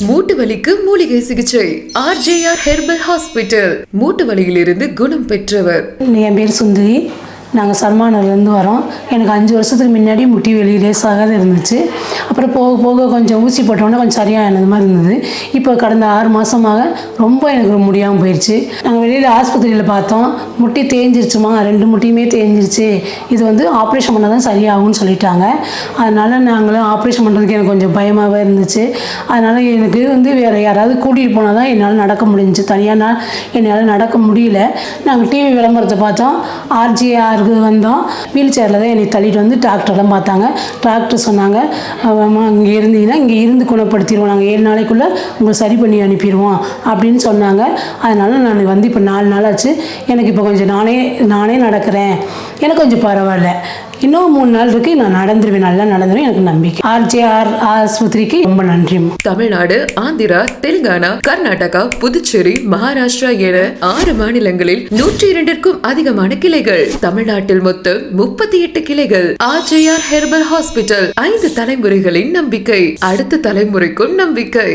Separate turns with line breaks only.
மூட்டு வலிக்கு மூலிகை சிகிச்சை RJR ஹெர்பல் ஹாஸ்பிட்டல். மூட்டு வலியிலிருந்து குணம் பெற்றவர்.
என் பேர் சுந்தரி. நாங்கள் சர்மானூர்லேருந்து வரோம். எனக்கு 5 வருஷத்துக்கு முன்னாடி முட்டி வலி லேசாக இருந்துச்சு. அப்புறம் போக போக கொஞ்சம் ஊசி போட்டோன்னே கொஞ்சம் சரியானது மாதிரி இருந்தது. இப்போ கடந்த 6 மாதமாக ரொம்ப எனக்கு முடியாமல் போயிடுச்சு. நாங்கள் வெளியில் ஆஸ்பத்திரியில் பார்த்தோம். முட்டி தேஞ்சிருச்சுமா, 2 முட்டியுமே தேஞ்சிருச்சு. இது வந்து ஆப்ரேஷன் பண்ணால் தான் சரியாகும்னு சொல்லிட்டாங்க. அதனால் நாங்களும் ஆப்ரேஷன் பண்ணுறதுக்கு எனக்கு கொஞ்சம் பயமாகவே இருந்துச்சு. அதனால் எனக்கு வந்து வேறு யாராவது கூட்டிகிட்டு போனால் தான் என்னால் நடக்க முடிஞ்சிச்சு. தனியாக என்னால் நடக்க முடியல. நாங்கள் டிவி விளம்பரத்தை பார்த்தோம். RJR வந்தோம். வீல் சேரில் தான் என்னை தள்ளிட்டு வந்து டாக்டர்லாம் பார்த்தாங்க. டாக்டர் சொன்னாங்க, இங்கே இருந்தீங்கன்னா இங்கே இருந்து குணப்படுத்திடுவோம், நாங்கள் 7 நாளைக்குள்ளே உங்களை சரி பண்ணி அனுப்பிடுவோம் அப்படின்னு சொன்னாங்க. அதனால் நான் வந்து இப்போ 4 நாள் ஆச்சு. எனக்கு இப்போ கொஞ்சம் நானே நடக்கிறேன். எனக்கு கொஞ்சம் பரவாயில்ல. இன்னும் 3 நாள் இருக்கு, நான் நடந்துருவேன், நல்லா நடந்துருவேன், எனக்கு நம்பிக்கை. RJR ஆஸ்பத்திரிக்கு ரொம்ப நன்றி.
தமிழ்நாடு, ஆந்திரா, தெலுங்கானா, கர்நாடகா, புதுச்சேரி, மகாராஷ்டிரா என 6 மாநிலங்களில் 102க்கும் அதிகமான கிளைகள். தமிழ்நாட்டில் மொத்தம் 38 கிளைகள். RJR ஹெர்பல் ஹாஸ்பிட்டல் 5 தலைமுறைகளின் நம்பிக்கை, அடுத்த தலைமுறைக்கும் நம்பிக்கை.